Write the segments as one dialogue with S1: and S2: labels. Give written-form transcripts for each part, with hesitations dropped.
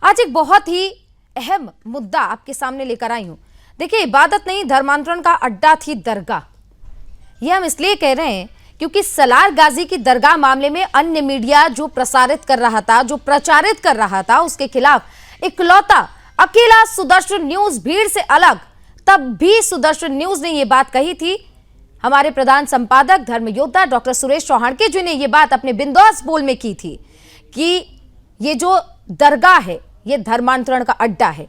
S1: आज एक बहुत ही अहम मुद्दा आपके सामने लेकर आई हूं। देखिए, इबादत नहीं धर्मांतरण का अड्डा थी दरगाह। यह हम इसलिए कह रहे हैं क्योंकि सलार गाजी की दरगाह मामले में अन्य मीडिया जो प्रसारित कर रहा था, जो प्रचारित कर रहा था, उसके खिलाफ इकलौता अकेला सुदर्शन न्यूज भीड़ से अलग। तब भी सुदर्शन न्यूज ने यह बात कही थी। हमारे प्रधान संपादक धर्म योद्धा डॉक्टर सुरेश चौहानके जी ने यह बात अपने बिंदास बोल में की थी कि ये जो दरगाह है ये धर्मांतरण का अड्डा है।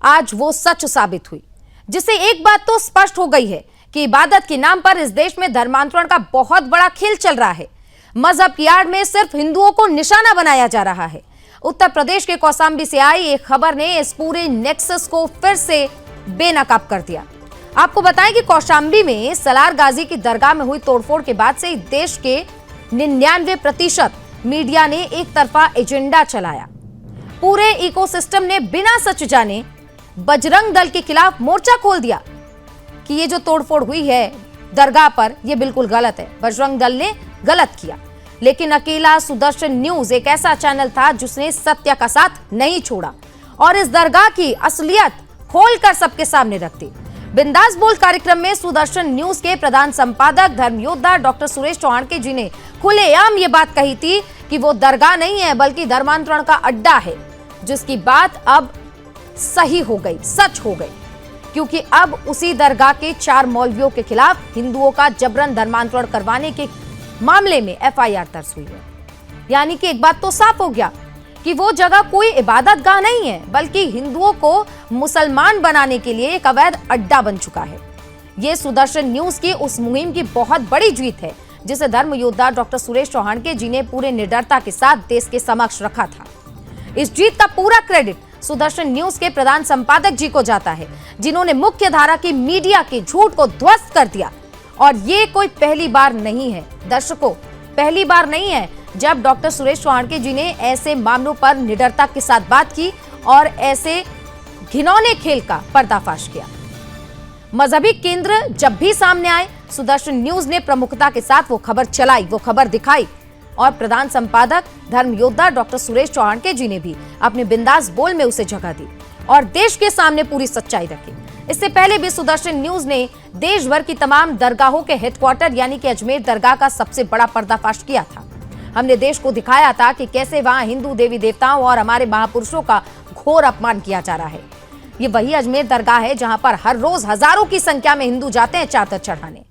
S1: आज वो सच साबित हुई, जिससे एक बात तो स्पष्ट हो गई है कि इबादत के नाम पर इस देश में धर्मांतरण का बहुत बड़ा खेल चल रहा है। मजहब की आड़ में सिर्फ हिंदुओं को निशाना बनाया जा रहा है। उत्तर प्रदेश के कौशाम्बी से आई एक खबर ने इस पूरे नेक्सस को फिर से बेनकाब कर दिया। आपको बताएं कि कौशाम्बी में सलार गाजी की दरगाह में हुई तोड़फोड़ के बाद से देश के 99% मीडिया ने एक तरफा एजेंडा चलाया। पूरे इकोसिस्टम ने बिना सच जाने बजरंग दल के खिलाफ मोर्चा खोल दिया कि ये जो तोड़फोड़ हुई है दरगाह पर, ये बिल्कुल गलत है, बजरंग दल ने गलत किया। लेकिन अकेला सुदर्शन न्यूज एक ऐसा चैनल था जिसने सत्य का साथ नहीं छोड़ा और इस दरगाह की असलियत खोलकर सबके सामने रख दी। बिंदास बोल कार्यक्रम में सुदर्शन न्यूज के प्रधान संपादक धर्म योद्धा डॉक्टर सुरेश चौहानके जी ने खुलेआम ये बात कही थी कि वो दरगाह नहीं है बल्कि धर्मांतरण का अड्डा है, जिसकी बात अब सही हो गई, सच हो गई, क्योंकि अब उसी दरगाह के 4 मौलवियों के खिलाफ हिंदुओं का जबरन धर्मांतरण करवाने के मामले में एफआईआर दर्ज हुई है। यानी कि एक बात तो साफ हो गया कि वो जगह कोई इबादत गाह नहीं है बल्कि हिंदुओं को मुसलमान बनाने के लिए एक अवैध अड्डा बन चुका है। ये सुदर्शन न्यूज की उस मुहिम की बहुत बड़ी जीत है जिसे धर्म योद्धा डॉक्टर सुरेश चौहानके जी ने पूरे निडरता के साथ देश के समक्ष रखा था। इस जीत का पूरा क्रेडिट सुदर्शन न्यूज के प्रधान संपादक जी को जाता है, जिन्होंने मुख्य धारा की मीडिया के झूठ को ध्वस्त कर दिया। और ये कोई पहली बार नहीं है दर्शकों, पहली बार नहीं है जब डॉक्टर सुरेश चौहानके जी ने ऐसे मामलों पर निडरता के साथ बात की और ऐसे घिनौने खेल का पर्दाफाश किया। मजहबी केंद्र जब भी सामने आए, सुदर्शन न्यूज ने प्रमुखता के साथ वो खबर चलाई, वो खबर दिखाई और प्रधान संपादक धर्म योद्धा डॉक्टर सुरेश चौहानके जी ने भी अपने बिंदास बोल में उसे जगह दी और देश के सामने पूरी सच्चाई रखी। इससे पहले भी सुदर्शन न्यूज ने देश भर की तमाम दरगाहों के हेडक्वार्टर यानी कि अजमेर दरगाह का सबसे बड़ा पर्दाफाश किया था। हमने देश को दिखाया था कि कैसे वहां हिंदू देवी देवताओं और हमारे महापुरुषों का घोर अपमान किया जा रहा है। ये वही अजमेर दरगाह है जहां पर हर रोज हजारों की संख्या में हिंदू जाते हैं चादर चढ़ाने।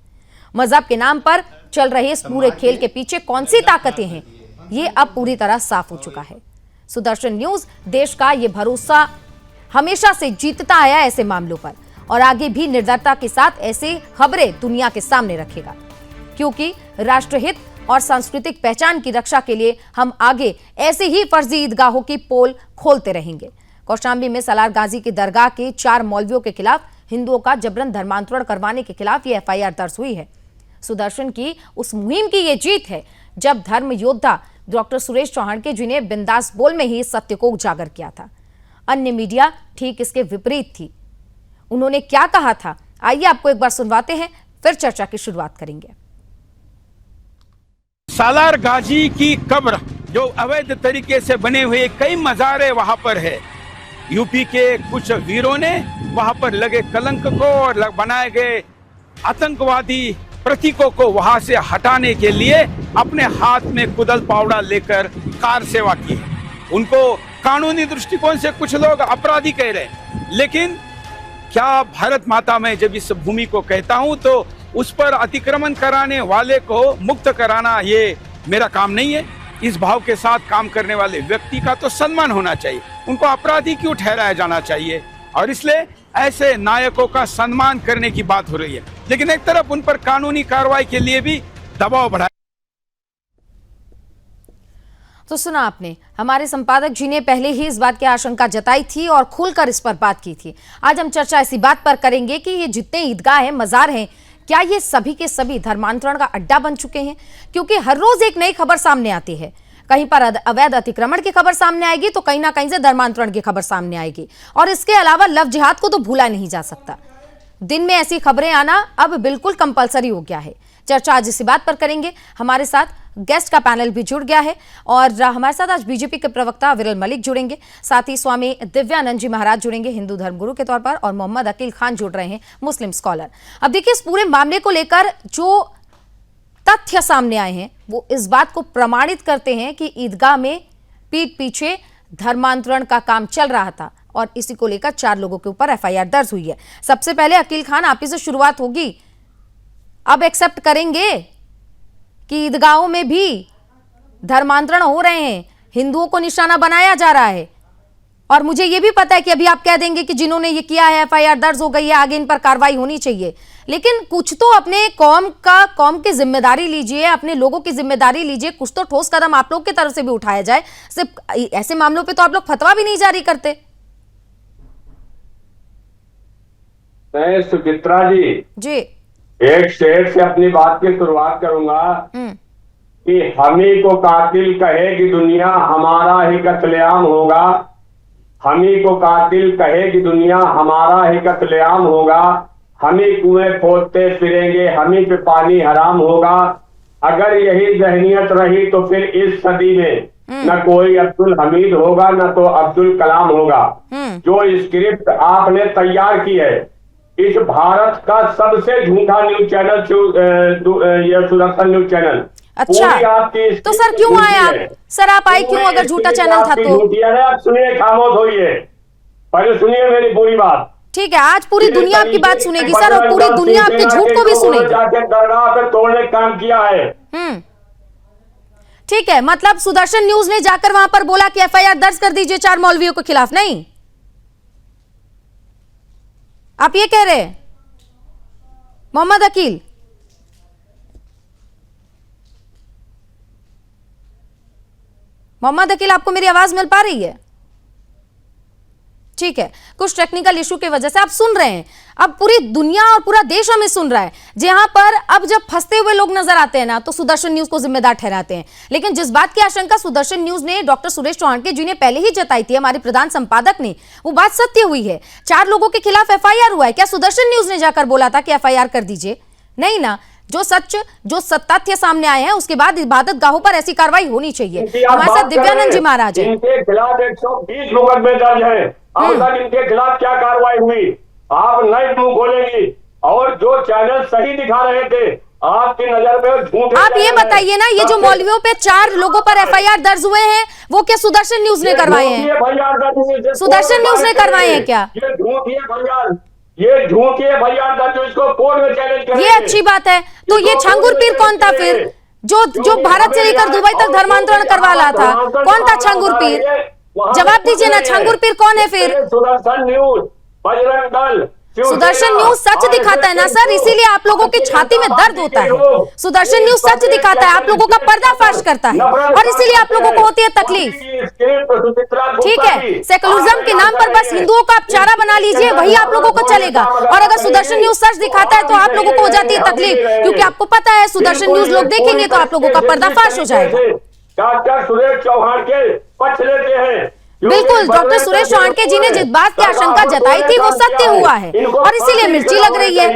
S1: मजहब के नाम पर चल रहे इस पूरे खेल के पीछे कौन सी ताकतें हैं, ये अब पूरी तरह साफ हो चुका है। सुदर्शन न्यूज देश का ये भरोसा हमेशा से जीतता आया ऐसे मामलों पर और आगे भी निर्दयता के साथ ऐसे खबरें दुनिया के सामने रखेगा, क्योंकि राष्ट्रहित और सांस्कृतिक पहचान की रक्षा के लिए हम आगे ऐसे ही फर्जी ईदगाहों की पोल खोलते रहेंगे। कौशाम्बी में सलार गाजी की दरगाह के 4 मौलवियों के खिलाफ हिंदुओं का जबरन धर्मांतरण करवाने के खिलाफ ये एफआईआर दर्ज हुई है। सुदर्शन की उस मुहिम की ये जीत है जब धर्म योद्धा डॉक्टर सुरेश चौहानके जी ने बिंदास बोल में ही सत्य को उजागर किया था। अन्य मीडिया ठीक इसके विपरीत थी। उन्होंने क्या कहा था, आइए आपको एक बार सुनवाते हैं, फिर चर्चा की शुरुआत करेंगे।
S2: सालार गाजी की कब्र जो अवैध तरीके से बने हुए कई मज़ारे वहां पर है, यूपी के कुछ वीरों ने वहां पर लगे कलंक को और बनाए गए आतंकवादी प्रतीकों को वहां से हटाने के लिए अपने हाथ में कुदल पावड़ा लेकर कार सेवा की। उनको कानूनी दृष्टिकोण से कुछ लोग अपराधी कह रहे, लेकिन क्या भारत माता में जब इस भूमि को कहता हूं तो उस पर अतिक्रमण कराने वाले को मुक्त कराना ये मेरा काम नहीं है। इस भाव के साथ काम करने वाले व्यक्ति का तो सम्मान होना चाहिए, उनको अपराधी क्यों ठहराया जाना चाहिए। और इसलिए ऐसे नायकों का सम्मान करने की बात हो रही है, लेकिन एक तरफ उन पर कानूनी कार्रवाई के लिए भी दबाव बढ़ाया।
S1: तो सुना आपने, हमारे संपादक जी ने पहले ही इस बात की आशंका जताई थी और खुलकर इस पर बात की थी। आज हम चर्चा इसी बात पर करेंगे कि ये जितने ईदगाह हैं, मजार हैं, क्या ये सभी के सभी धर्मांतरण का अड्डा बन चुके हैं? क्योंकि हर रोज एक नई खबर सामने आती है। कहीं पर अवैध अतिक्रमण की खबर सामने आएगी तो कहीं ना कहीं से धर्मांतरण की खबर सामने आएगी। और इसके अलावा लव जिहाद को तो भूला नहीं जा सकता। दिन में ऐसी खबरें आना अब बिल्कुल कंपलसरी हो गया है। चर्चा आज इसी बात पर करेंगे। हमारे साथ गेस्ट का पैनल भी जुड़ गया है और हमारे साथ आज बीजेपी के प्रवक्ता विरल मलिक जुड़ेंगे, साथ ही स्वामी दिव्यानंद जी महाराज जुड़ेंगे हिंदू धर्मगुरु के तौर पर, और मोहम्मद अकील खान जुड़ रहे हैं मुस्लिम स्कॉलर। अब देखिए, इस पूरे मामले को लेकर जो तथ्य सामने आए हैं वो इस बात को प्रमाणित करते हैं कि ईदगाह में पीठ पीछे धर्मांतरण का काम चल रहा था और इसी को लेकर 4 लोगों के ऊपर एफआईआर दर्ज हुई है। सबसे पहले अकील खान, आप ही से शुरुआत होगी। अब एक्सेप्ट करेंगे कि ईदगाहों में भी धर्मांतरण हो रहे हैं, हिंदुओं को निशाना बनाया जा रहा है, और मुझे यह भी पता है कि अभी आप कह देंगे कि जिन्होंने ये किया है एफआईआर दर्ज हो गई है, आगे इन पर कार्रवाई होनी चाहिए, लेकिन कुछ तो अपने कौम की जिम्मेदारी लीजिए, अपने लोगों की जिम्मेदारी लीजिए, कुछ तो ठोस कदम आप लोग की तरफ से भी उठाया जाए। सिर्फ ऐसे मामलों पे तो आप लोग फतवा भी नहीं जारी करते।
S3: मैं सुचित्रा जी
S1: जी
S3: एक शेर से अपनी बात की शुरुआत करूंगा कि हम ही को कातिल कहेगी दुनिया, हमारा ही कत्लेआम होगा। हम ही को कातिल कहेगी दुनिया, हमारा ही कत्लेआम होगा। हम ही कुएं खोदते फिरेंगे, हम ही पे पानी हराम होगा। अगर यही जहनियत रही तो फिर इस सदी में न कोई अब्दुल हमीद होगा न तो अब्दुल कलाम होगा। जो स्क्रिप्ट आपने तैयार की है, इस भारत का सबसे झूठा न्यूज चैनल ये सुदर्शन न्यूज चैनल।
S1: अच्छा, तो सर क्यों आए आप? सर आप आए क्यों अगर झूठा चैनल था तो?
S3: आप सुनिए, खामोश होइए, पहले सुनिए मेरी पूरी बात।
S1: ठीक है, आज पूरी दुनिया आपकी बात सुनेगी सर, और पूरी दुनिया आपके झूठ को भी सुनेगी।
S3: जाके दरगाह पे तोड़ने का काम किया है।
S1: ठीक है, मतलब सुदर्शन न्यूज ने जाकर वहां पर बोला कि एफआईआर दर्ज कर दीजिए 4 मौलवियों के खिलाफ, नहीं? आप ये कह रहे हैं मोहम्मद अकील? मोहम्मद अकील, आपको मेरी आवाज मिल पा रही है? ठीक है, कुछ टेक्निकल इशू की वजह से आप सुन रहे हैं। अब पूरी दुनिया और पूरा देश हमें सुन रहा है, जहां पर अब जब फंसते हुए लोग नजर आते हैं ना तो सुदर्शन न्यूज को जिम्मेदार ठहराते हैं। लेकिन जिस बात की आशंका सुदर्शन न्यूज ने डॉक्टर सुरेश चौहान जी ने पहले ही जताई थी, हमारे प्रधान संपादक ने, वो बात सत्य हुई है। 4 लोगों के खिलाफ एफआईआर हुआ है। क्या सुदर्शन न्यूज ने जाकर बोला था कि एफआईआर कर दीजिए? नहीं ना। जो तथ्य सामने आए हैं उसके बाद इबादत गाहों पर ऐसी कार्रवाई होनी चाहिए। हमारे साथ दिव्यानंद जी महाराज हैं।
S3: इनके खिलाफ 120 मुकदमे दर्ज है। अब तक इनके खिलाफ क्या कार्रवाई हुई? आप नए मुंह खोलेंगी, और जो चैनल सही दिखा रहे थे आपकी नजर में झूठ।
S1: आप ये बताइए ना, ये जो मौलवियों पे 4 लोगों पर एफआईआर दर्ज हुए हैं वो क्या सुदर्शन न्यूज ने करवाए हैं? सुदर्शन न्यूज ने करवाए हैं क्या?
S3: ये झूठ है भैया, ये झूठ है भैया, जो इसको कोर्ट में चैलेंज करेंगे।
S1: ये अच्छी बात है। तो ये छांगुर पीर कौन था फिर, जो भारत से लेकर दुबई तक धर्मांतरण करवा रहा था? कौन था छांगुर पीर? जवाब दीजिए ना, छांगुर पीर कौन है फिर?
S3: सुदर्शन न्यूज, बजरंग दल,
S1: सुदर्शन न्यूज सच दिखाता है ना सर, इसीलिए आप लोगों की छाती में दर्द होता है। सुदर्शन न्यूज सच दिखाता है, आप लोगों का पर्दाफाश करता है, और इसीलिए आप लोगों को होती है तकलीफ। ठीक है, सेकुलरिज्म के नाम पर बस हिंदुओं का आप चारा बना लीजिए, वही आप लोगों को चलेगा। और अगर सुदर्शन न्यूज सच दिखाता है तो आप लोगों को हो जाती है तकलीफ, क्योंकि आपको पता है सुदर्शन न्यूज लोग देखेंगे तो आप लोगों का पर्दाफाश हो जाएगा।
S3: डॉक्टर सुरेश चौहान के पक्ष लेते हैं।
S1: बिल्कुल, डॉक्टर सुरेश चौहान जी ने जिस बात की आशंका जताई थी वो सत्य हुआ है, और इसीलिए मिर्ची लग रही है,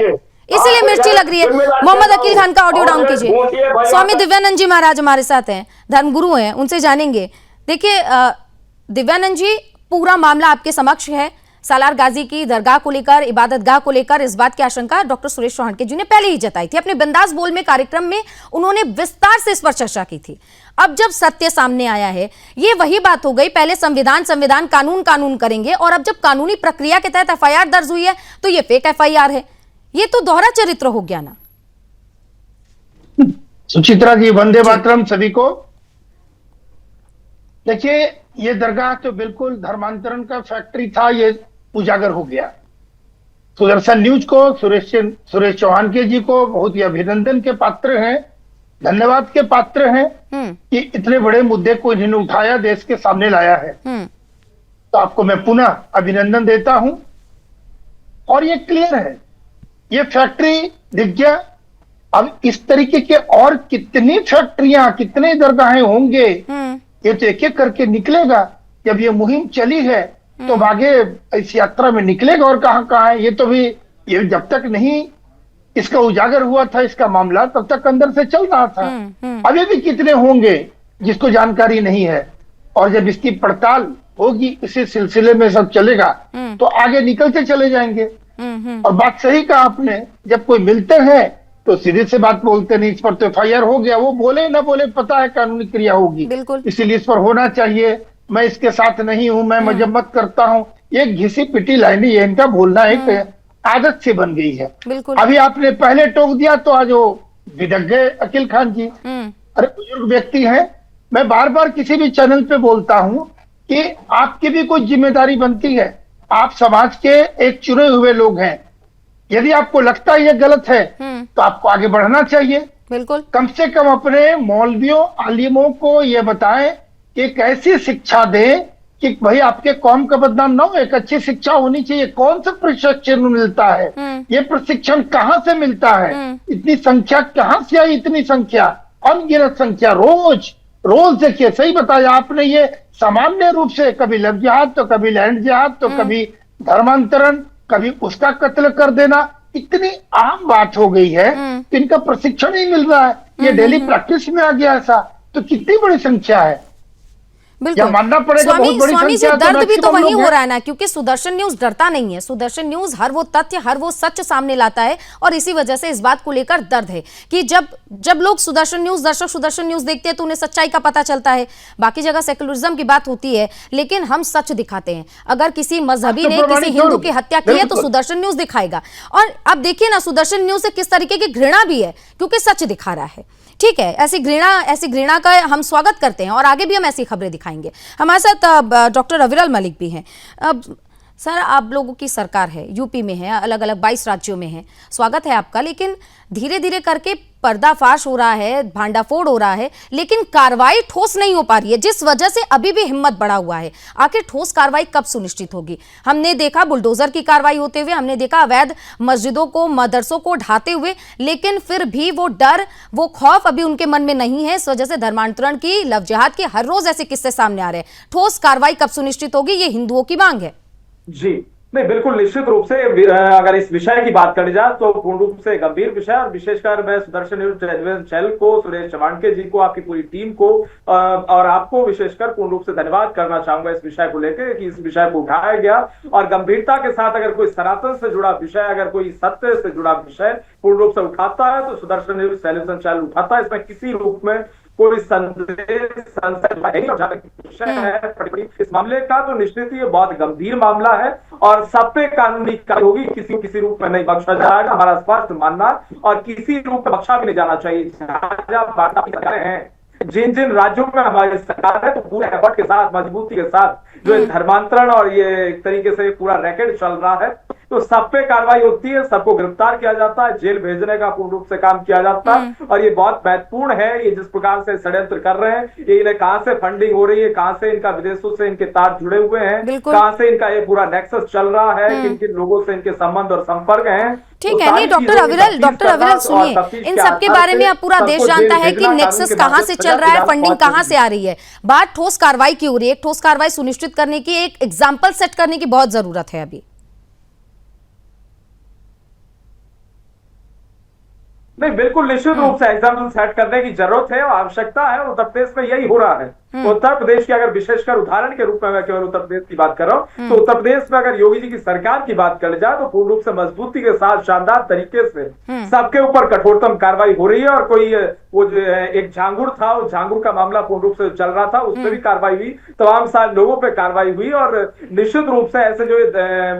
S1: इसीलिए मिर्ची लग रही है। मोहम्मद अकील खान का ऑडियो डाउन कीजिए। स्वामी दिव्यानंद जी महाराज हमारे साथ हैं, धर्मगुरु हैं, उनसे जानेंगे। देखिए दिव्यानंद जी, पूरा मामला आपके समक्ष है। सालार गाजी की दरगाह को लेकर, इबादतगाह को लेकर इस बात की आशंका डॉक्टर सुरेश चौहान जी ने पहले ही जताई थी। अपने बिंदास बोल में कार्यक्रम में उन्होंने विस्तार से इस पर चर्चा की थी। अब जब सत्य सामने आया है, ये वही बात हो गई, पहले संविधान कानून करेंगे, और अब जब कानूनी प्रक्रिया के तहत एफआईआर दर्ज हुई है तो ये फेक एफआईआर है। ये तो दोहरा चरित्र हो गया ना।
S4: सुचित्रा जी, वंदे मातरम सभी को। देखिए, ये दरगाह तो बिल्कुल धर्मांतरण का फैक्ट्री था, ये उजागर हो गया। सुदर्शन न्यूज को, सुरेश चौहान जी को बहुत ही अभिनंदन के पात्र हैं, धन्यवाद के पात्र हैं कि इतने बड़े मुद्दे को इन्होंने उठाया, देश के सामने लाया है। तो आपको मैं पुनः अभिनंदन देता हूं। और ये क्लियर है, ये फैक्ट्री दिख गया। अब इस तरीके के और कितनी फैक्ट्रियां, कितने दरगाहें होंगे, ये तो एक एक करके निकलेगा। जब ये मुहिम चली है तो आगे इस यात्रा में निकलेगा और कहां है, ये तो भी, ये जब तक नहीं इसका उजागर हुआ था इसका मामला, तब तक अंदर से चल रहा था। अभी भी कितने होंगे जिसको जानकारी नहीं है, और जब इसकी पड़ताल होगी, इसी सिलसिले में सब चलेगा तो आगे निकलते चले जाएंगे। और बात सही कहा आपने, जब कोई मिलते हैं तो सीधे से बात बोलते नहीं, इस पर तो FIR हो गया, वो बोले ना बोले पता है कानूनी क्रिया होगी, इसीलिए इस पर होना चाहिए, मैं इसके साथ नहीं हूं, मैं मजम्मत करता हूं। ये घिसी पिटी लाइनें, ये इनका बोलना एक आदत से बन गई है। अभी आपने पहले टोक दिया तो आज वो भिड़क गए अकील खान जी। अरे बुजुर्ग व्यक्ति हैं, मैं बार बार किसी भी चैनल पे बोलता हूं कि आपकी भी कुछ जिम्मेदारी बनती है, आप समाज के एक चुने हुए लोग हैं, यदि आपको लगता है ये गलत है तो आपको आगे बढ़ना चाहिए।
S1: बिल्कुल,
S4: कम से कम अपने मौलवियों आलिमों को ये बताएं कि एक ऐसी शिक्षा दें कि भाई आपके कौम का बदनाम ना हो, एक अच्छी शिक्षा होनी चाहिए। कौन सा प्रशिक्षण मिलता है, ये प्रशिक्षण कहाँ से मिलता है, इतनी संख्या कहाँ से आई, इतनी संख्या, अनगिनत संख्या, रोज देखिए, सही बताया आपने, ये सामान्य रूप से कभी लव जिहाद तो कभी लैंड जिहाद तो कभी धर्मांतरण, कभी उसका कत्ल कर देना, इतनी आम बात हो गई है कि इनका प्रशिक्षण ही मिल रहा है, ये डेली प्रैक्टिस में आ गया ऐसा, तो कितनी बड़ी संख्या है।
S1: बिल्कुल
S4: मानना पड़ेगा, बहुत बड़ी
S1: स्वामी जी,
S4: संख्या,
S1: दर्द भी तो वही हो रहा है ना, क्योंकि सुदर्शन न्यूज डरता नहीं है। सुदर्शन न्यूज हर वो तथ्य, हर वो सच सामने लाता है, और इसी वजह से इस बात को लेकर दर्द है कि जब लोग सुदर्शन न्यूज, दर्शक सुदर्शन न्यूज देखते हैं तो उन्हें सच्चाई का पता चलता है। बाकी जगह सेकुलरिज्म की बात होती है, लेकिन हम सच दिखाते हैं। अगर किसी मजहबी ने किसी हिंदू की हत्या की है तो सुदर्शन न्यूज दिखाएगा। और अब देखिए ना, सुदर्शन न्यूज से किस तरीके की घृणा भी है, क्योंकि सच दिखा रहा है। ठीक है, ऐसी घृणा का हम स्वागत करते हैं, और आगे भी हम ऐसी खबरें दिखाएंगे। हमारे साथ डॉक्टर अविरल मलिक भी हैं। अब सर, आप लोगों की सरकार है, यूपी में है, अलग अलग 22 राज्यों में है, स्वागत है आपका, लेकिन धीरे धीरे करके पर्दाफाश हो रहा है, भांडाफोड़ हो रहा है, लेकिन कार्रवाई ठोस नहीं हो पा रही है, जिस वजह से अभी भी हिम्मत बढ़ा हुआ है। आखिर ठोस कार्रवाई कब सुनिश्चित होगी? हमने देखा बुलडोजर की कार्रवाई होते हुए, हमने देखा अवैध मस्जिदों को, मदरसों को ढाते हुए, लेकिन फिर भी वो डर, वो खौफ अभी उनके मन में नहीं है। इस वजह से धर्मांतरण की, लव जिहाद के हर रोज ऐसे किस्से सामने आ रहे हैं। ठोस कार्रवाई कब सुनिश्चित होगी, ये हिंदुओं की मांग है।
S5: जी नहीं, बिल्कुल निश्चित रूप से अगर इस विषय की बात करी जाए तो पूर्ण रूप से गंभीर विषय, और विशेषकर मैं सुदर्शन न्यूज टेलीविजन चैनल को, सुरेश चवाणके जी को, आपकी पूरी टीम को और आपको विशेषकर पूर्ण रूप से धन्यवाद करना चाहूंगा इस विषय को लेकर कि इस विषय को उठाया गया, और गंभीरता के साथ अगर कोई सनातन से जुड़ा विषय, अगर कोई सत्य से जुड़ा विषय पूर्ण रूप से उठाता है तो सुदर्शन न्यूज टेलीविजन चैनल उठाता है। इसमें किसी रूप में कोई विषय है इस मामले का, तो निश्चित ही बहुत गंभीर मामला है और सब पे कानूनी कार्रवाई होगी, किसी रूप में नहीं बख्शा जाएगा, हमारा स्पष्ट मानना, और किसी रूप में बख्शा भी नहीं जाना चाहिए। जिन राज्यों में हमारी सरकार है, तो पूरे एफर्ट के साथ, मजबूती के साथ जो धर्मांतरण और ये एक तरीके से पूरा रैकेट चल रहा है, तो सब पे कार्रवाई होती है, सबको गिरफ्तार किया जाता है, जेल भेजने का पूर्ण रूप से काम किया जाता है। और ये बहुत महत्वपूर्ण है, ये जिस प्रकार से षड्यंत्र कर रहे हैं, ये इन्हें कहां से फंडिंग हो रही है, कहां से इनका विदेशों से इनके तार जुड़े हुए हैं, कहां से इनका ये पूरा नेक्सस चल रहा है, किन किन लोगों से इनके संबंध और संपर्क हैं।
S1: ठीक है, नहीं डॉक्टर अविरल सुनिए, इन सब के बारे में अब पूरा देश जानता है कि नेक्सस कहां से चल रहा है, फंडिंग कहां से आ रही है। बात ठोस कार्रवाई की हो रही है, ठोस कार्रवाई सुनिश्चित करने की, एक एग्जाम्पल सेट करने की बहुत जरूरत है अभी।
S5: नहीं, बिल्कुल निश्चित रूप से एग्जाम्पल सेट करने की जरूरत है और आवश्यकता है, और उत्तर प्रदेश में यही हो रहा है। उत्तर प्रदेश की अगर विशेषकर उदाहरण के रूप में मैं केवल उत्तर प्रदेश की बात कर रहा हूं, तो उत्तर प्रदेश में अगर योगी जी की सरकार की बात कर जाए तो पूर्ण रूप से मजबूती के साथ, शानदार तरीके से सबके ऊपर कठोरतम कार्रवाई हो रही है। और कोई वो जो एक झांगुर था, उस झांगुर का मामला पूर्ण रूप से चल रहा था, उस पर भी कार्रवाई हुई, तमाम सारे लोगों पर कार्रवाई हुई। और निश्चित रूप से ऐसे जो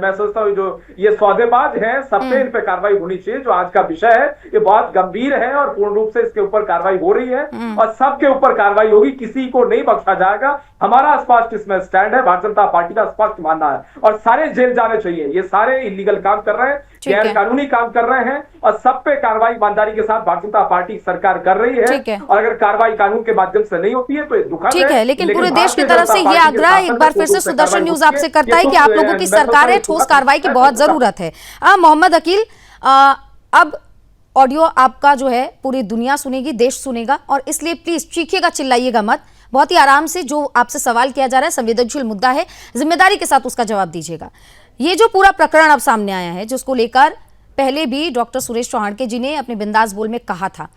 S5: मैं सोचता हूँ जो ये सौदेबाज है, सब पे इन पे कार्रवाई होनी चाहिए। जो आज का विषय है ये बहुत गंभीर है और पूर्ण रूप से इसके ऊपर कार्रवाई हो रही है और सबके ऊपर कार्रवाई होगी, किसी को नहीं बख्शा जाएगा। हमारा स्पष्ट इसमें स्टैंड है, भारतीय जनता पार्टी का स्पष्ट मानना है, और सारे जेल जाने चाहिए। ये सारे इलीगल काम कर रहे हैं, गैर कानूनी काम कर रहे हैं, और सब पे कार्रवाई ईमानदारी के साथ भारतीय जनता पार्टी सरकार कर रही है। और अगर कार्रवाई कानून के माध्यम से नहीं होती है तो ये दुखद है।
S1: लेकिन पूरे देश की तरफ से ये आग्रह एक बार फिर से सुदर्शन न्यूज आपसे करता है कि आप लोगों की सरकार है, ठोस कार्रवाई की बहुत जरूरत है। मोहम्मद अकील, अब ऑडियो आपका जो है पूरी दुनिया सुनेगी, देश सुनेगा, और इसलिए प्लीज चीखिएगा, चिल्लाइएगा मत, बहुत ही आराम से। जो आपसे सवाल किया जा रहा है संवेदनशील मुद्दा है, जिम्मेदारी के साथ उसका जवाब दीजिएगा। ये जो पूरा प्रकरण अब सामने आया है, जिसको लेकर पहले भी डॉक्टर सुरेश चौहान जी ने अपने बिंदास बोल में कहा था।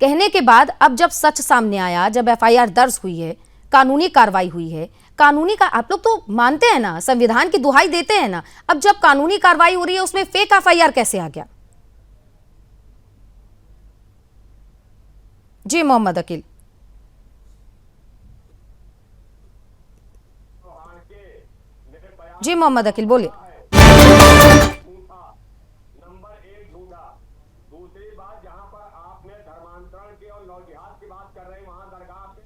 S1: कहने के बाद अब जब सच सामने आया, जब एफआईआर दर्ज हुई है, कानूनी कार्रवाई हुई है, कानूनी का आप लोग तो मानते हैं ना, संविधान की दुहाई देते हैं ना, अब जब कानूनी कार्रवाई हो रही है उसमें फेक एफआईआर कैसे आ गया? जी मोहम्मद अकील। जी मोहम्मद अकील बोलिए।
S3: नंबर 1 झूठा। दूसरी बात, जहां पर आपने धर्मांतरण की और लव जिहाद की बात कर रहे हैं, वहां दरगाह पे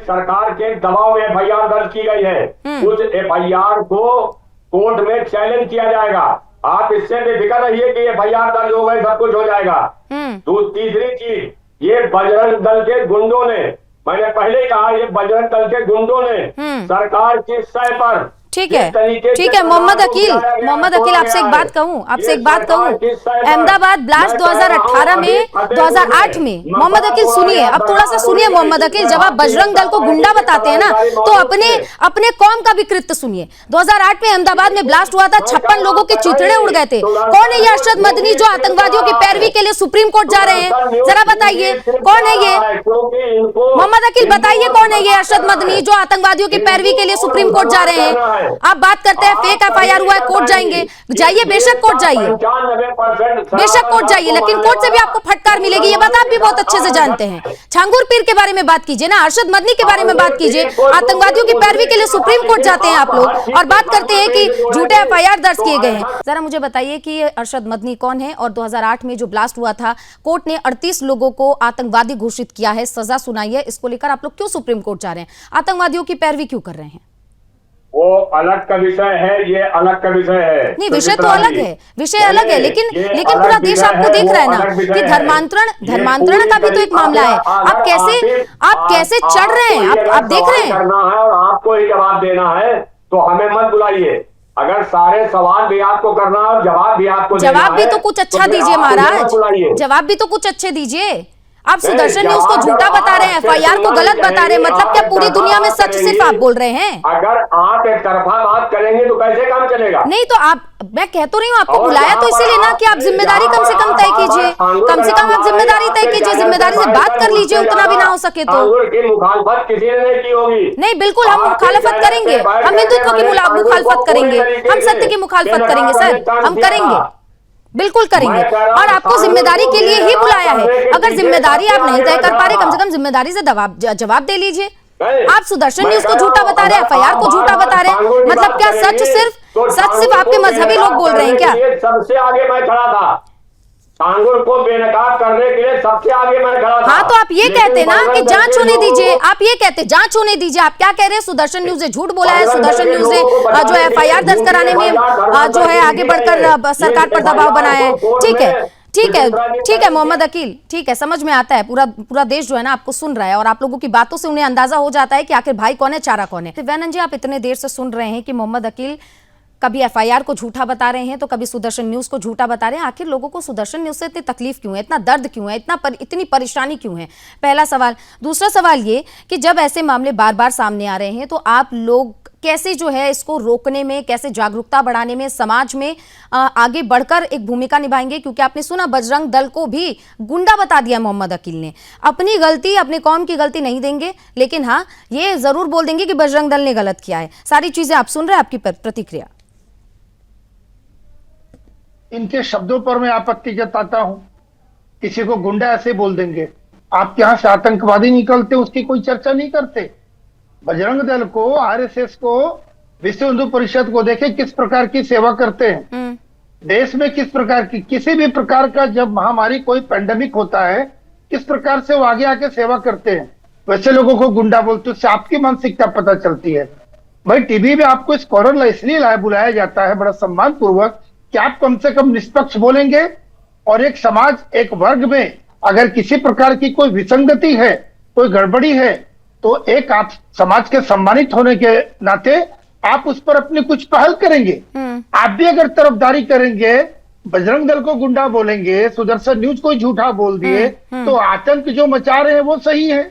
S3: सरकार के दबाव में एफआईआर दर्ज की गई है। उस एफआईआर को कोर्ट में चैलेंज किया जाएगा। आप इससे बेफिक्र रहिए कि एफआईआर दर्ज हो गए, सब कुछ हो जाएगा। तीसरी चीज, ये बजरंग दल के गुंडों ने, मैंने पहले ही कहा, ये बजरंग दल के गुंडों ने सरकार की सय पर,
S1: ठीक है मोहम्मद अकील, आपसे एक बात कहूं, अहमदाबाद ब्लास्ट 2018 में 2008 में, मोहम्मद अकील सुनिए, अब थोड़ा सा सुनिए मोहम्मद अकील, जब आप बजरंग दल को गुंडा बताते हैं ना, तो अपने कौम का भी कृत्य सुनिए। 2008 में अहमदाबाद में ब्लास्ट हुआ था, 56 लोगों के चिथड़े उड़ गए थे। कौन है ये अरशद मदनी जो आतंकवादियों की पैरवी के लिए सुप्रीम कोर्ट जा रहे हैं? जरा बताइए कौन है ये? मोहम्मद अकील बताइए कौन है ये अरशद मदनी जो आतंकवादियों की पैरवी के लिए सुप्रीम कोर्ट जा रहे हैं? आप बात करते हैं फेक एफआईआर हुआ है, कोर्ट जाएंगे, जाइए, बेशक कोर्ट जाइए, बेशक कोर्ट जाइए, लेकिन कोर्ट से भी आपको फटकार मिलेगी, ये बात आप भी बहुत अच्छे से जानते हैं। छांगुर पीर के बारे में बात कीजिए ना, अरशद मदनी के बारे में बात कीजिए, आतंकवादियों की पैरवी के लिए सुप्रीम कोर्ट जाते हैं आप लोग और बात करते हैं कि झूठे एफआईआर दर्ज किए गए हैं। जरा मुझे बताइए कि ये अरशद मदनी कौन है और 2008 में जो ब्लास्ट हुआ था, कोर्ट ने 38 लोगों को आतंकवादी घोषित किया है, सजा सुनाई है, इसको लेकर आप लोग क्यों सुप्रीम कोर्ट जा रहे हैं? आतंकवादियों की पैरवी क्यों कर रहे हैं?
S3: वो अलग का विषय है, ये अलग का विषय है।
S1: नहीं, विषय तो अलग है, विषय अलग है, लेकिन पूरा देश आपको देख रहा है ना कि धर्मांतरण का भी तो एक मामला है। आप कैसे चढ़ रहे हैं? आप देख रहे हैं,
S3: करना है और आपको ही जवाब देना है, तो हमें मत बुलाइए। अगर सारे सवाल भी आपको करना है और जवाब भी आपको देना है,
S1: जवाब भी तो कुछ अच्छा दीजिए महाराज, जवाब भी तो कुछ अच्छे दीजिए। आप सुदर्शन न्यूज को झूठा बता रहे हैं, एफआईआर को गलत बता रहे हैं, मतलब क्या पूरी दुनिया में सच सिर्फ आप बोल रहे हैं?
S3: अगर आप एक तरफा बात करेंगे तो कैसे काम चलेगा?
S1: नहीं तो मैं कह तो रही हूँ, आपको बुलाया तो इसीलिए ना कि आप जिम्मेदारी कम से कम तय कीजिए, कम से कम आप जिम्मेदारी तय कीजिए, जिम्मेदारी से बात कर लीजिए, उतना भी ना हो सके तो।
S3: मुखालफत किसी ने नहीं की होगी।
S1: नहीं, बिल्कुल हम मुखालफत करेंगे, हम हिंदुत्व की मुखालफत करेंगे, हम सत्य की मुखालफत करेंगे सर, हम करेंगे, बिल्कुल करेंगे, और आपको जिम्मेदारी के लिए ही बुलाया है। अगर जिम्मेदारी आप नहीं तय कर पा रहे, कम से कम जिम्मेदारी से जवाब दे लीजिए। आप सुदर्शन न्यूज को झूठा बता रहे हैं, एफआईआर को झूठा बता रहे हैं, मतलब क्या सच सिर्फ आपके मजहबी लोग बोल रहे हैं क्या?
S3: सबसे आगे मैं खड़ा था, टांगुल को बेनकाब करने के लिए सबसे आगे मैं खड़ा था।
S1: हाँ, तो आप ये कहते ना कि जांच होने दीजिए, आप ये कहते जांच होने दीजिए, आप क्या कह रहे हैं? सुदर्शन न्यूज ने झूठ बोला है, सुदर्शन न्यूज ने जो एफआईआर दर्ज कराने में जो है आगे बढ़कर सरकार पर दबाव बनाया है। ठीक है मोहम्मद अकील, ठीक है, समझ में आता है, पूरा देश जो है ना आपको सुन रहा है और आप लोगों की बातों से उन्हें अंदाजा हो जाता है कि आखिर भाई कौन है, चारा कौन है। दिव्यानंद जी, आप इतने देर से सुन रहे हैं कि मोहम्मद अकील कभी एफआईआर को झूठा बता रहे हैं तो कभी सुदर्शन न्यूज को झूठा बता रहे हैं। आखिर लोगों को सुदर्शन न्यूज से इतनी तकलीफ क्यों है, इतना दर्द क्यों है, इतनी परेशानी क्यों है? पहला सवाल। दूसरा सवाल ये कि जब ऐसे मामले बार बार सामने आ रहे हैं तो आप लोग कैसे जो है इसको रोकने में, कैसे जागरूकता बढ़ाने में, समाज में आगे बढ़कर एक भूमिका निभाएंगे? क्योंकि आपने सुना बजरंग दल को भी गुंडा बता दिया मोहम्मद अकील ने। अपनी गलती, अपने कौम की गलती नहीं देंगे, लेकिन हाँ ये जरूर बोल देंगे कि बजरंग दल ने गलत किया है। सारी चीजें आप सुन रहे हैं, आपकी प्रतिक्रिया?
S4: इनके शब्दों पर मैं आपत्ति जताता हूं। किसी को गुंडा ऐसे बोल देंगे, आपके यहां से आतंकवादी निकलते उसकी कोई चर्चा नहीं करते। बजरंग दल को, आरएसएस को, विश्व हिंदू परिषद को देखे किस प्रकार की सेवा करते हैं देश में, किस प्रकार की, किसी भी प्रकार का जब महामारी कोई पेंडेमिक होता है किस प्रकार से वो आगे आके सेवा करते हैं। वैसे लोगों को गुंडा बोलते, उससे आपकी मानसिकता पता चलती है। भाई टीवी में आपको स्कॉलर इसलिए बुलाया जाता है बड़ा सम्मान पूर्वक कि आप कम से कम निष्पक्ष बोलेंगे, और एक समाज, एक वर्ग में अगर किसी प्रकार की कोई विसंगति है, कोई गड़बड़ी है, तो एक आप समाज के सम्मानित होने के नाते आप उस पर अपनी कुछ पहल करेंगे। आप भी अगर तरफदारी करेंगे, बजरंग दल को गुंडा बोलेंगे, सुदर्शन न्यूज को झूठा बोल दिए, तो आतंक जो मचा रहे हैं वो सही है।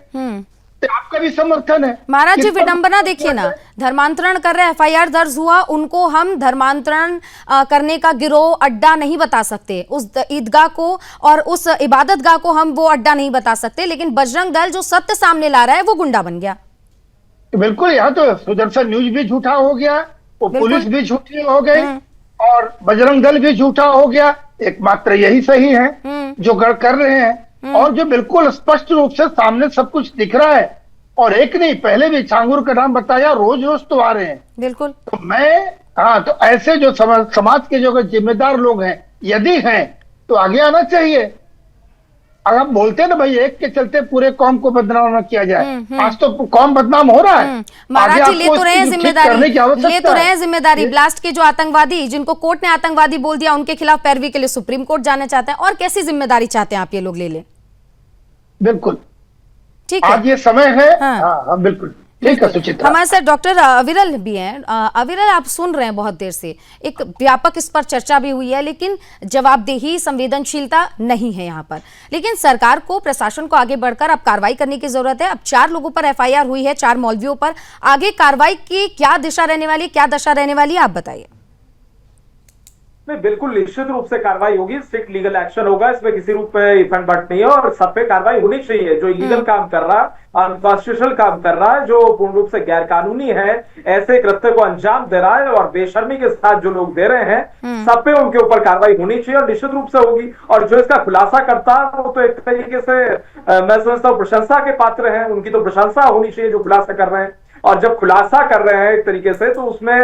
S4: सकते, आपका भी समर्थन है।
S1: महाराज जी
S4: किस पर-
S1: विडंबना देखिए ना, धर्मांतरण कर रहे, एफआईआर दर्ज हुआ, उनको हम धर्मांतरण करने का गिरोह अड्डा नहीं बता सकते, उस ईदगाह को और उस इबादतगाह को हम वो अड्डा नहीं बता सकते, लेकिन बजरंग दल जो सत्य सामने ला रहा है वो गुंडा बन गया।
S4: बिल्कुल, यहाँ तो सुदर्शन न्यूज भी झूठा हो गया, वो
S1: बिल्कुल।
S4: पुलिस भी झूठी हो गई और बजरंग दल भी झूठा हो गया। एकमात्र यही सही है जो कर रहे हैं, और जो बिल्कुल स्पष्ट रूप से सामने सब कुछ दिख रहा है। और एक नहीं, पहले भी छांगुर का नाम बताया, रोज रोज तो आ रहे हैं।
S1: बिल्कुल।
S4: तो तो ऐसे जो समाज के जो जिम्मेदार लोग हैं, यदि हैं, तो आगे आना चाहिए। अगर आप बोलते हैं ना भाई, एक के चलते पूरे कौम को बदनाम न किया जाए, आज तो कौम बदनाम हो रहा है।
S1: महाराज जी
S4: आगे
S1: ले
S4: आपको
S1: तो रहे हैं
S4: इसकी ठीक
S1: जिम्मेदारी,
S4: करने की आवश्यकता
S1: ले तो रहे हैं
S4: है।
S1: जिम्मेदारी। ब्लास्ट के जो आतंकवादी, जिनको कोर्ट ने आतंकवादी बोल दिया, उनके खिलाफ पैरवी के लिए सुप्रीम कोर्ट जाना चाहते हैं, और कैसी जिम्मेदारी चाहते हैं आप ये लोग ले लें?
S4: बिल्कुल,
S1: ठीक है,
S4: आज ये समय है।
S1: हाँ।
S4: हाँ, बिल्कुल ठीक है सुचित्रा।
S1: हमारे साथ डॉक्टर अविरल भी हैं। अविरल, आप सुन रहे हैं बहुत देर से, एक व्यापक इस पर चर्चा भी हुई है, लेकिन जवाबदेही, संवेदनशीलता नहीं है यहाँ पर। लेकिन सरकार को, प्रशासन को आगे बढ़कर अब कार्रवाई करने की जरूरत है। अब 4 लोगों पर एफआईआर हुई है, 4 मौलवियों पर। आगे कार्रवाई की क्या दिशा रहने वाली, क्या दशा रहने वाली है, आप बताइए।
S5: नहीं, बिल्कुल निश्चित रूप से कार्रवाई होगी, स्ट्रिक्ट लीगल एक्शन होगा, इसमें किसी रूप में इफन बट नहीं है, और सब पे कार्रवाई होनी चाहिए। जो इलीगल काम कर रहा है, अनकॉन्स्टिट्यूशनल काम कर रहा है, जो पूर्ण रूप से गैर कानूनी है, ऐसे कृत्य को अंजाम दे रहा है और बेशर्मी के साथ जो लोग दे रहे हैं, सब पे उनके ऊपर कार्रवाई होनी चाहिए और निश्चित रूप से होगी। और जो इसका खुलासा करता है वो तो एक तरीके से मैं समझता हूँ प्रशंसा के पात्र है, उनकी तो प्रशंसा होनी चाहिए जो खुलासा कर रहे हैं। और जब खुलासा कर रहे हैं एक तरीके से, तो उसमें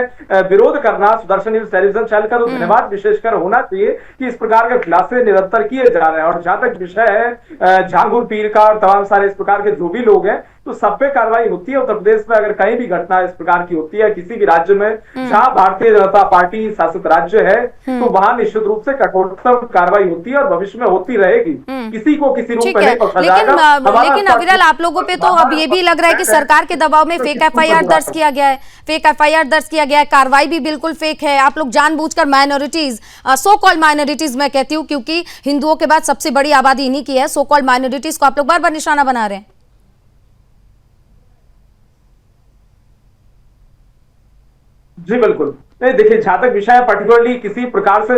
S5: विरोध करना सुदर्शन न्यूज टेलीविजन चैनल का तो धन्यवाद विशेषकर होना चाहिए कि इस प्रकार के खुलासे निरंतर किए जा रहे हैं। और जहां तक विषय है झांगुर पीर का और तमाम सारे इस प्रकार के जो भी लोग हैं, तो सब पे कार्रवाई होती है। उत्तर प्रदेश में अगर कहीं भी घटना इस प्रकार की होती है, किसी भी राज्य में जहां भारतीय जनता पार्टी शासित राज्य है, तो वहां निश्चित रूप से कठोरतम कार्रवाई होती है और भविष्य में होती रहेगी। किसी को किसी रूप में नहीं बख्शा जाएगा।
S1: लेकिन अविरल, आप लोगों पे तो अब ये भी लग रहा है कि सरकार के दबाव में फेक एफआईआर दर्ज किया गया है, फेक एफआईआर दर्ज किया गया है, कार्रवाई भी बिल्कुल फेक है। आप लोग जानबूझकर माइनॉरिटीज, सो कॉल्ड माइनॉरिटीज मैं कहती हूँ, क्योंकि हिंदुओं के बाद सबसे बड़ी आबादी इन्हीं की है, सो कॉल्ड माइनॉरिटीज को आप लोग बार बार निशाना बना रहे हैं।
S5: जी बिल्कुल नहीं, देखिए जहां तक विषय है, पर्टिकुलरली किसी प्रकार से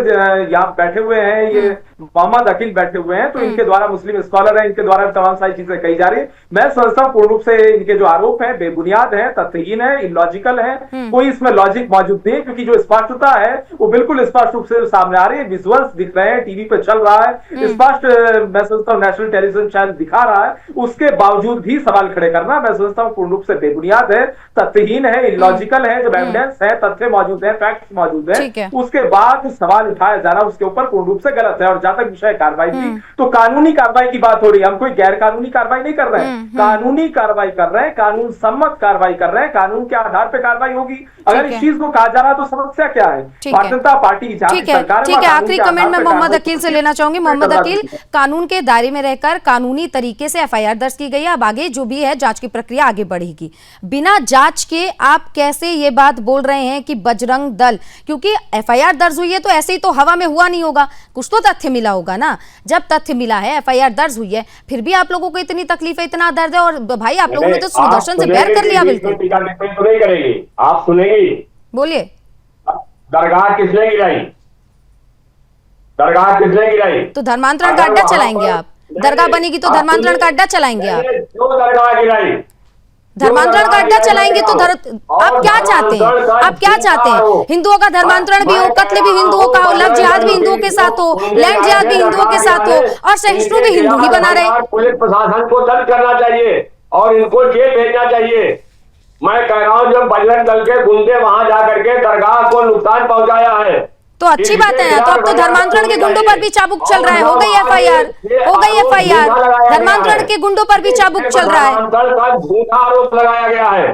S5: यहाँ बैठे हुए हैं, ये मोहम्मद अकील बैठे हुए हैं, तो इनके द्वारा, मुस्लिम स्कॉलर हैं, इनके द्वारा तमाम सारी चीजें कही जा रही है। मैं समझता हूँ पूर्ण रूप से इनके जो आरोप है बेबुनियाद है, तथ्यहीन है, इलॉजिकल है, कोई इसमें लॉजिक मौजूद नहीं है, क्योंकि जो स्पष्टता है वो बिल्कुल स्पष्ट रूप से सामने आ रही है। विजुअल्स दिख रहे हैं, टीवी पे चल रहा है, स्पष्ट मैं समझता हूँ नेशनल टेलीविजन चैनल दिखा रहा है, उसके बावजूद भी सवाल खड़े करना मैं समझता हूँ पूर्ण रूप से बेबुनियाद है, तथ्यहीन है, इलॉजिकल है। जब एविडेंस है, तथ्य मौजूद है, फैक्ट्स मौजूद है, उसके बाद सवाल उठाया जाना उसके ऊपर पूर्ण रूप से गलत है। और जहां तक विषय कार्रवाई की, तो कानूनी कार्रवाई की बात हो रही है, हम कोई गैर कानूनी कार्रवाई नहीं कर रहे हैं, कानूनी कार्रवाई कर रहे हैं, कानून सम्मत कार्रवाई कर रहे हैं, कानून के आधार पर कार्रवाई होगी। अगर इस चीज को कहा जा रहा है तो समस्या क्या है? भारतीय जनता पार्टी की सरकार,
S1: ठीक है, आखिरी कमेंट में मोहम्मद अकील से लेना चाहूंगी। मोहम्मद अकील, कानून के दायरे में रहकर कानूनी तरीके से एफआईआर दर्ज की गई है, अब आगे जो भी है जांच की प्रक्रिया आगे बढ़ेगी। बिना जांच के आप कैसे ये बात बोल रहे हैं कि बजरंग दल, क्योंकि एफआईआर दर्ज हुई है तो ऐसे ही तो हवा में हुआ नहीं होगा, कुछ तो तथ्य मिला होगा ना। जब तथ्य मिला है, एफआईआर दर्ज हुई है, फिर भी आप लोगों को इतनी तकलीफ है, इतना दर्द है, और भाई आप लोगों ने तो सुदर्शन से प्यार कर लिया। बिल्कुल
S3: नहीं करेगी, आप सुनेंगी।
S1: बोलिए।
S3: दरगाह किसने गिराई? दरगाह किसने गिराई?
S1: तो धर्मांतरण का अड्डा चलाएंगे आप? दरगाह बनेगी तो धर्मांतरण का अड्डा चलाएंगे आप?
S3: जो दरगाह गिराई,
S1: धर्मांतरण का अड्डा चलाएंगे तो आप क्या चाहते हैं? आप क्या चाहते हैं? हिंदुओं का धर्मांतरण भी हो, कत्ल भी हिंदुओं का हो, लव जिहाद भी हिंदुओं के साथ हो, लैंड जिहाद भी हिंदुओं के साथ हो, और सहिष्णु भी हिंदू ही बना रहे।
S3: पुलिस प्रशासन को दर्ज करना चाहिए और इनको जेल भेजना चाहिए। मैं कह रहा हूँ, जब बजरंग दल के गुंडे वहां जाकर के दरगाह को नुकसान पहुंचाया है,
S1: तो अच्छी बात है ना। तो अब तो धर्मांतरण के गुंडों पर भी चाबुक चल रहा है, हो गई एफआईआर, हो गई एफआईआर, धर्मांतरण के गुंडों पर भी चाबुक चल रहा है।
S3: झूठा आरोप लगाया गया है,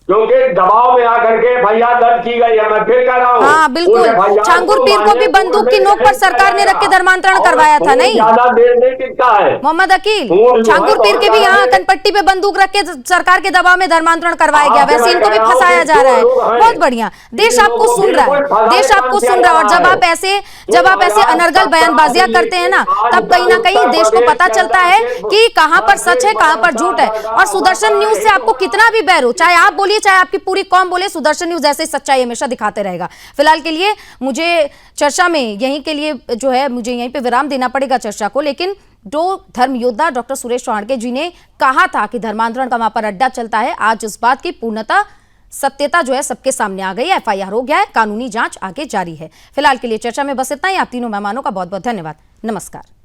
S3: क्योंकि दबाव में आकर के एफआईआर दर्ज की गई है। मैं फिर कह रहा हूँ,
S1: हाँ बिल्कुल, छांगुर पीर को भी बंदूक की नोक पर सरकार ने रख के धर्मांतरण करवाया था, नहीं?
S3: ज्यादा देर नहीं टिकता है
S1: मोहम्मद अकील, छांगुर पीर के भी यहाँ कनपट्टी पे बंदूक रख के सरकार के दबाव में धर्मांतरण करवाया गया, वैसे इनको भी फंसाया जा रहा है। बहुत बढ़िया, देश आपको सुन रहा है, देश आपको सुन रहा है। और जब आप ऐसे अनर्गल बयानबाजियां करते हैं ना, तब कहीं ना कहीं देश को पता चलता है कि कहां पर सच है, कहां पर झूठ है। और सुदर्शन न्यूज से आपको कितना भी बैर हो, चाहे आप बोलिए चाहे आपकी पूरी कौम बोले, सुदर्शन न्यूज ऐसे सच्चाई हमेशा दिखाते रहेगा। फिलहाल के लिए मुझे चर्चा में यहीं के लिए जो है मुझे यहीं पे विराम देना पड़ेगा चर्चा को, लेकिन जो धर्म योद्धा डॉक्टर सुरेश चौहान जी ने कहा था कि धर्मांतरण का वहां पर अड्डा चलता है, आज इस बात की पूर्णतः सत्यता जो है सबके सामने आ गई है। एफआईआर हो गया है, कानूनी जांच आगे जारी है। फिलहाल के लिए चर्चा में बस इतना ही। आप तीनों मेहमानों का बहुत बहुत धन्यवाद। नमस्कार।